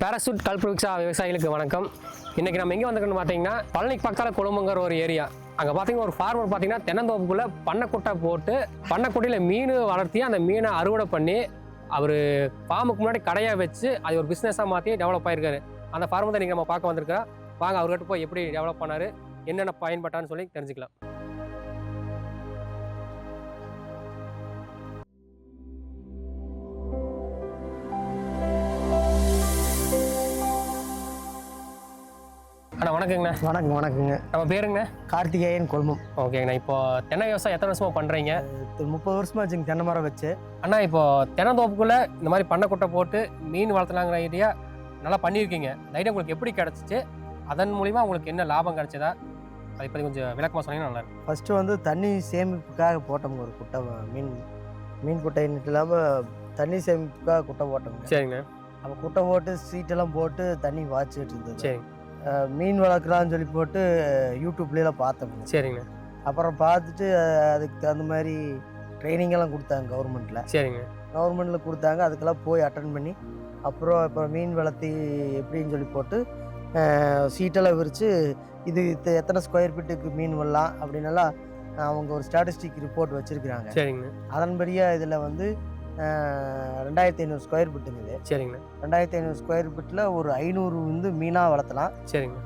Parachute கல்புரிக்ஸா விவசாயிகளுக்கு வணக்கம். இன்றைக்கி நம்ம எங்கே வந்துருக்கோன்னு பார்த்தீங்கன்னா பழனிக்கு பக்கத்தில் கொழும்புங்கிற ஒரு ஏரியா. அங்கே பார்த்தீங்கன்னா ஒரு ஃபார்மர் பார்த்தீங்கன்னா தென்னந்தோப்புக்குள்ளே பண்ணைக்குட்டை போட்டு பண்ணைக்குட்டையில் மீன் வளர்த்தி அந்த மீனை அறுவடை பண்ணி அவர் ஃபார்முக்கு முன்னாடி கடையாக வச்சு அது ஒரு பிஸ்னஸாக மாற்றி டெவலப் ஆகிருக்காரு. அந்த ஃபார்மர் தான் இன்றைக்கி நம்ம பார்க்க வந்திருக்கிறோம். வாங்க அவர்கிட்ட போய் எப்படி டெவலப் பண்ணார், என்னென்ன பயன்பட்டான்னு சொல்லி தெரிஞ்சுக்கலாம். அண்ணா வணக்கங்கண்ணா. வணக்கங்க. நம்ம பேருங்கண்ணா? கார்த்திகேயன் கொழும்பம். ஓகேங்கண்ணா. இப்போ தென்னை விவசாயம் எத்தனை வருஷமாக பண்ணுறீங்க? 30 வருஷமா வச்சுங்க தென்னை மரம் வச்சு. அண்ணா இப்போ தென்னந்தோப்புக்குள்ளே இந்த மாதிரி பண்ணைக்குட்டை போட்டு மீன் வளர்த்தலாங்கிற ஐடியா நல்லா பண்ணியிருக்கீங்க. இந்த ஐடியா உங்களுக்கு எப்படி கிடச்சிச்சு, அதன் மூலிமா உங்களுக்கு என்ன லாபம் கிடைச்சதா, அதை பற்றி கொஞ்சம் விளக்கமாக சொன்னீங்கன்னா நல்லாயிருக்கும். ஃபஸ்ட்டு வந்து தண்ணி சேமிப்புக்காக போட்டோங்க ஒரு குட்டை, மீன் குட்டைன்னு இல்லாமல் தண்ணி சேமிப்புக்காக குட்டை போட்டோங்க. சரிங்கண்ணா. அப்போ குட்டை போட்டு சீட்டெல்லாம் போட்டு தண்ணி வாய்ச்சிட்டு இருந்தது. சரிங்க. மீன் வளர்க்கலான்னு சொல்லி போட்டு யூடியூப்லாம் பார்த்தோங்க. சரிங்க. அப்புறம் பார்த்துட்டு அதுக்கு தகுந்த மாதிரி ட்ரைனிங் எல்லாம் கொடுத்தாங்க கவர்மெண்ட்டில். சரிங்க. கவர்மெண்ட்டில் கொடுத்தாங்க, அதுக்கெல்லாம் போய் அட்டன் பண்ணி அப்புறம் இப்போ மீன் வளர்த்தி எப்படின்னு சொல்லி போட்டு சீட்டெல்லாம் விரித்து இது எத்தனை ஸ்கொயர் ஃபீட்டுக்கு மீன் வரலாம் அப்படின்னலாம் அவங்க ஒரு ஸ்டாட்டிஸ்டிக் ரிப்போர்ட் வச்சுருக்குறாங்க. சரிங்க. அதன்படியாக இதில் வந்து 2500 ஸ்கொயர் ஃபீட்டுங்க இது. சரிங்க. 2500 ஸ்கொயர் ஃபீட்டில் ஒரு 500 வந்து மீனாக வளர்த்தலாம். சரிங்க.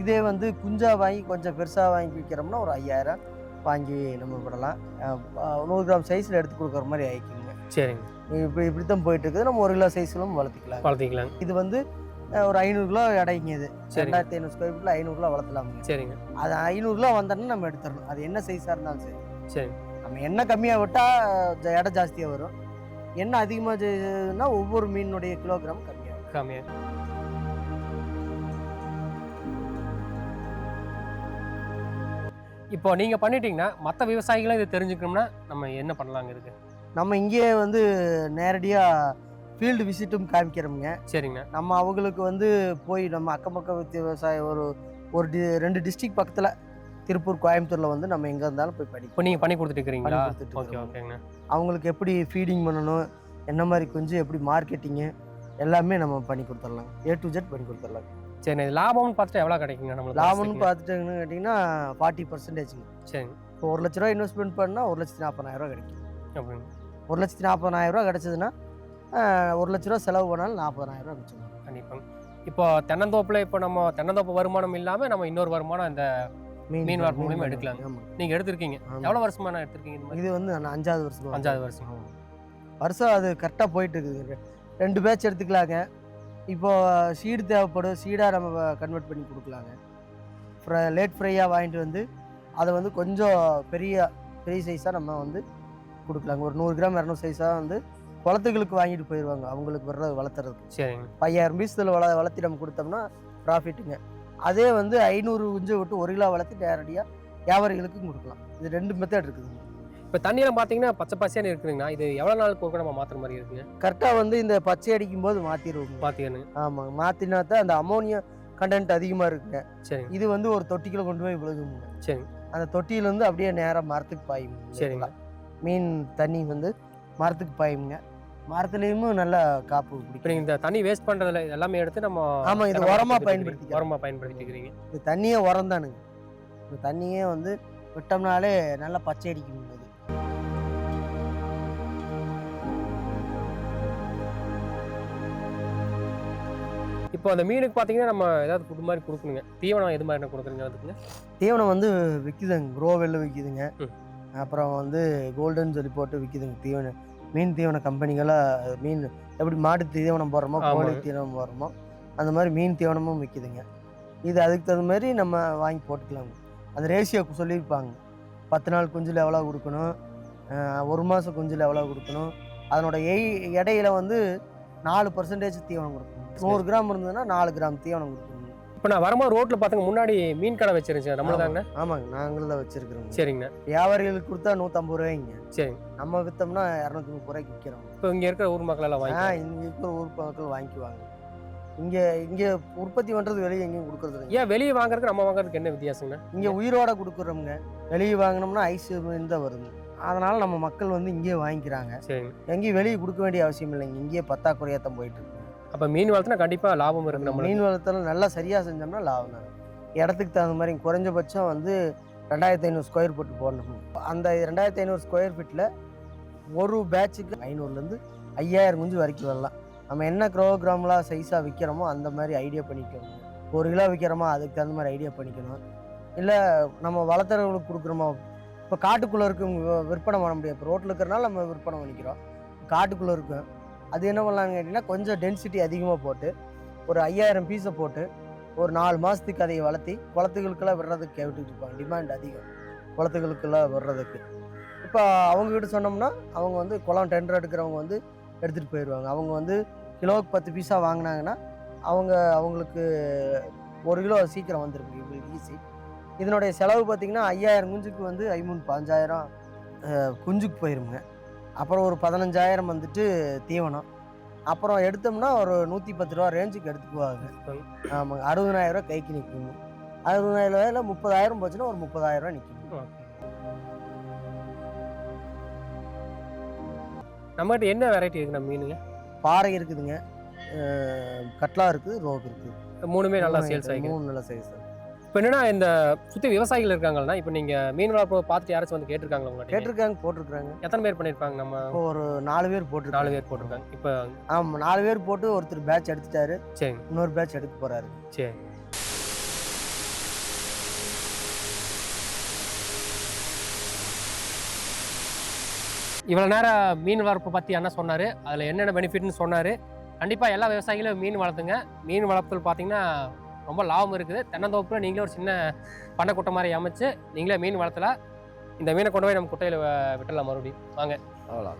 இதே வந்து குஞ்சா வாங்கி கொஞ்சம் பெருசாக வாங்கி விற்கிறோம்னா ஒரு 5000 வாங்கி நம்ம விடலாம். 100 கிராம் சைஸில் எடுத்து கொடுக்குற மாதிரி ஆயிக்குங்க. சரிங்க. இப்படி தான் போயிட்டு இருக்குது. நம்ம 1 கிலோ சைஸ்லும் வளர்த்திக்கலாம். இது வந்து ஒரு 500 கிலோ எடைங்க. இது 2500 ஸ்கொயர் ஃபீட்டில் 500 கிலோ வளர்த்தலாம். சரிங்க. அது 500 கிலோ வந்தோன்னா நம்ம எடுத்துடணும். அது என்ன சைஸாக இருந்தாலும் சரி. சரி. நம்ம எண்ணெய் கம்மியாக விட்டால் எடை ஜாஸ்தியாக வரும். எண்ணெய் அதிகமாக செய்யுதுன்னா ஒவ்வொரு மீனுடைய கிலோகிராம் கம்மியாக. இப்போ நீங்கள் பண்ணிட்டீங்கன்னா மற்ற விவசாயிகளும் இதை தெரிஞ்சுக்கணும்னா நம்ம என்ன பண்ணலாங்க இருக்கு? நம்ம இங்கேயே வந்து நேரடியாக ஃபீல்டு விசிட்டும் காமிக்கிறோமுங்க. சரிங்க. நம்ம அவங்களுக்கு வந்து போய் நம்ம அக்கம் பக்கம் விவசாயம் ஒரு 2 டிஸ்ட்ரிக்ட் பக்கத்தில் திருப்பூர், கோயம்புத்தூரில் வந்து நம்ம எங்கே இருந்தாலும் போய் இப்போ நீங்கள் பண்ணி கொடுத்துட்டுருக்கீங்களா? ஓகே ஓகேங்க. அவங்களுக்கு எப்படி ஃபீடிங் பண்ணணும், என்ன மாதிரி கொஞ்சம் எப்படி மார்க்கெட்டிங்கு எல்லாமே நம்ம பண்ணி கொடுத்துடலாம். A to Z பண்ணி கொடுத்துடலாம். சரி. இது லாபம்னு பார்த்துட்டு எவ்வளோ கிடைக்குங்க நம்மளுக்கு? லாபம்னு பார்த்துட்டுன்னு கேட்டிங்கன்னா 40%. சரிங்க. இப்போ 1 லட்ச ரூபா இன்வெஸ்ட்மெண்ட் பண்ணால் 1,40,000 கிடைக்கும். அப்படிங்க. 1,40,000 கிடச்சதுன்னா 1 லட்ச ரூபா செலவு பண்ணாலும் 40,000 மிச்சம். கண்டிப்பாங்க. இப்போ தென்னந்தோப்பில் இப்போ நம்ம தென்னந்தோப்பு வருமானம் இல்லாமல் நம்ம இன்னொரு வருமானம் இந்த மீன் வளர்ப்பு மூலியமா எடுக்கலாம். நீங்கள் எடுத்திருக்கீங்க. எவ்வளோ வருஷமா நான் எடுத்திருக்கீங்க? இது வந்து நான் 5வது வருஷம். 5வது வருஷம். அது கரெக்டாக போயிட்டு இருக்குது. 2 பேட்ச் எடுத்துக்கலாங்க. இப்போது சீடு தேவைப்படும், சீடாக நம்ம கன்வெர்ட் பண்ணி கொடுக்கலாங்க. லேட் ஃப்ரையாக வாங்கிட்டு வந்து அதை வந்து கொஞ்சம் பெரிய சைஸாக நம்ம வந்து கொடுக்கலாங்க. ஒரு 100 கிராம் 200 சைஸாக வந்து குளத்துகளுக்கு வாங்கிட்டு போயிடுவாங்க, அவங்களுக்கு வளர்த்துறதுக்கு. சரிங்க. 5000 பீஸில் வளர்த்தி நம்ம கொடுத்தோம்னா ப்ராஃபிட்டுங்க. அதே வந்து 500 குஞ்சை விட்டு 1 கிலோ வளர்த்தி நேரடியாக வியாபாரிகளுக்கும் கொடுக்கலாம். இது 2 மெத்தட் இருக்குதுங்க. இப்போ தண்ணியில் பார்த்தீங்கன்னா பச்சை பச்சையாக இருக்குதுங்கண்ணா. இது எவ்வளோ நாளுக்கு ஒருக்க நம்ம மாற்றுற மாதிரி இருக்குங்க? கரெக்டாக வந்து இந்த பச்சை அடிக்கும் போது மாற்றிக்கணுங்க. ஆமாங்க. மாற்றினா தான் அந்த அமோனியா கண்டென்ட் அதிகமாக இருக்குங்க. சரி. இது வந்து ஒரு தொட்டிக்குள்ள கொண்டு போய் விழுகுங்க. சரி. அந்த தொட்டியிலேருந்து அப்படியே நேராக மரத்துக்கு பாயுங்க. சரிங்க. மீன் தண்ணி வந்து மரத்துக்கு பாயுங்க. மரத்துலேயும் நல்லா காப்பு பிடிக்கும். இந்த தண்ணி வேஸ்ட் பண்ணுறதுல எல்லாமே எடுத்து நம்ம இது உரமாக பயன்படுத்திக்கிறீங்க. இந்த தண்ணியே உரம் தானுங்க. இந்த தண்ணியே வந்து விட்டோம்னாலே நல்லா பச்சை அடிக்கும். இப்போ அந்த மீனுக்கு பார்த்தீங்கன்னா நம்ம ஏதாவது ஃபுட் மாதிரி கொடுக்கணுங்க. தீவனம் எது மாதிரி கொடுக்குறீங்க? அதுக்குங்க தீவனம் வந்து விற்கிதுங்க. க்ரோவெல்ல விற்கிதுங்க. அப்புறம் வந்து கோல்டன் சொல்லி போட்டு விற்கிதுங்க. மீன் தீவன கம்பெனிகளாக மீன் எப்படி மாட்டு தீவனம் போடுறோமோ, கோழி தீவனம் போடுறோமோ அந்த மாதிரி மீன் தீவனமும் விற்கிதுங்க. இது அதுக்கு தகுந்த மாதிரி நம்ம வாங்கி போட்டுக்கலாங்க. அந்த ரேஷியோ சொல்லியிருப்பாங்க. 10 நாள் குஞ்சில் எவ்வளோ கொடுக்கணும், 1 மாதம் குஞ்சில் எவ்வளோ கொடுக்கணும். அதனோட எடையில் வந்து 4% தீவனம் கொடுக்கணும். 100 கிராம் இருந்ததுன்னா 4 கிராம் தீவனம் கொடுக்கணும். இப்போ நான் வரும்போது ரோட்டில் பார்த்தங்க முன்னாடி மீன் கடை வச்சிருந்துச்சு. நம்மளதாங்க? ஆமாங்க, நாங்களும் தான் வச்சிருக்கிறோம். சரிங்க. வியாபாரிகளுக்கு கொடுத்தா 150 ரூபாய்ங்க. சரிங்க. நம்ம விற்றோம்னா 230 ரூபாய்க்கு விற்கிறோம். இப்போ இங்கே இருக்கிற ஊர் மக்கள் எல்லாம் இங்கே இருக்கிற ஊர் மக்கள் வாங்கிக்குவாங்க. இங்கே உற்பத்தி பண்ணுறது வெளியே எங்கேயும் கொடுக்குறது. ஏன் வெளியே வாங்குறதுக்கு நம்ம வாங்குறதுக்கு என்ன வித்தியாசங்க? இங்கே உயிரோட கொடுக்குறோங்க. வெளியே வாங்கினோம்னா ஐஸ் தான் வருது. அதனால் நம்ம மக்கள் வந்து இங்கேயே வாங்கிக்கிறாங்க. சரிங்க. எங்கேயும் வெளியே கொடுக்க வேண்டிய அவசியம் இல்லைங்க. இங்கேயே பத்தாக்குறையாக தான் போயிட்டு இருக்கு. அப்போ மீன் வளர்த்துனா கண்டிப்பாக லாபம் இருக்குது நம்ம. மீன் வளர்த்தல நல்லா சரியாக செஞ்சோம்னா லாபம் தான். இடத்துக்கு தகுந்த மாதிரி குறைஞ்சபட்சம் வந்து 2500 ஸ்கொயர் ஃபீட் போடணும். அந்த 2500 ஸ்கொயர் ஃபீட்டில் ஒரு பேட்சுக்கு 500லேருந்து 5000 குஞ்சு வரைக்கும் வரலாம். நம்ம என்ன கிலோகிராம்லாம் சைஸாக விற்கிறோமோ அந்த மாதிரி ஐடியா பண்ணிக்கணும். 1 கிலோ விற்கிறோமா அதுக்கு தகுந்த மாதிரி ஐடியா பண்ணிக்கணும். இல்லை நம்ம வளர்த்துறவங்களுக்கு கொடுக்குறோமோ, இப்போ காட்டுக்குள்ளே இருக்க விற்பனை பண்ண முடியாது. இப்போ ரோட்டில் இருக்கிறனால நம்ம விற்பனை பண்ணிக்கிறோம். காட்டுக்குள்ளே இருக்கும் அது என்ன பண்ணலான்னு கேட்டிங்கன்னா, கொஞ்சம் டென்சிட்டி அதிகமாக போட்டு ஒரு 5000 பீஸை போட்டு ஒரு 4 மாதத்துக்கு அதை வளர்த்தி குளத்துகளுக்கெல்லாம் விடுறதுக்கு கேட்டுட்டு இருப்பாங்க. டிமாண்ட் அதிகம் குளத்துகளுக்கெல்லாம் விடுறதுக்கு. இப்போ அவங்கக்கிட்ட சொன்னோம்னா அவங்க வந்து குளம் டெண்டர் எடுக்கிறவங்க வந்து எடுத்துகிட்டு போயிடுவாங்க. அவங்க வந்து கிலோவுக்கு 10 பீஸாக வாங்கினாங்கன்னா அவங்களுக்கு 1 கிலோ சீக்கிரம் வந்துருக்கு. இவங்களுக்கு ஈஸி. இதனுடைய செலவு பார்த்திங்கன்னா 5000 குஞ்சுக்கு வந்து 15,000 குஞ்சுக்கு போயிருங்க. அப்புறம் ஒரு 15,000 வந்துட்டு தீவனம். அப்புறம் எடுத்தோம்னா ஒரு 110 ரூபா ரேஞ்சுக்கு எடுத்துக்குவாங்க. ஆமாங்க. 60,000 கைக்கு நிற்குங்க. 60,000 30,000 போச்சுன்னா ஒரு 30,000 நிற்கும். நம்மகிட்ட என்ன வெரைட்டி இருக்குண்ணா மீனுங்க? பாறை இருக்குதுங்க, கட்லா இருக்குது, ரோக் இருக்குது. 3மே நல்லா சேல்ஸ் ஆகிருக்கு. 3 நல்ல சைஸ். இப்போ என்னன்னா இந்த சுற்றி விவசாயிகள் இருக்காங்கன்னா, இப்போ நீங்கள் மீன் வளர்ப்பு பார்த்துட்டு யாராச்சும் வந்து கேட்டிருக்காங்களா உங்கள்கிட்ட? கேட்டிருக்காங்க, போட்டிருக்காங்க. எத்தனை பேர் பண்ணியிருப்பாங்க? நம்ம இப்போ ஒரு 4 பேர் போட்டிருக்காங்க. 4 பேர் போட்டிருக்காங்க. இப்போ ஆமாம், 4 பேர் போட்டு ஒருத்தர் பேட்ச் எடுத்துட்டாரு. சரி. இன்னொரு பேட்ச் எடுக்க போகிறாரு. சரி. இவ்வளோ நேரம் மீன் வளர்ப்பு பற்றி என்ன சொன்னார், அதில் என்னென்ன பெனிஃபிட்னு சொன்னார். கண்டிப்பாக எல்லா விவசாயிகளும் மீன் வளர்த்துங்க. மீன் வளர்ப்பில் பார்த்தீங்கன்னா ரொம்ப லாபம் இருக்குது. தென்னந்தோப்பில் நீங்களே ஒரு சின்ன பண்ணைக்குட்டை மாதிரி அமைச்சு நீங்களே மீன் வளர்த்தலாம். இந்த மீனை கொண்டு போய் நம்ம குட்டையில் விட்டுடலாம் மறுபடியும். வாங்க. அவ்வளோ.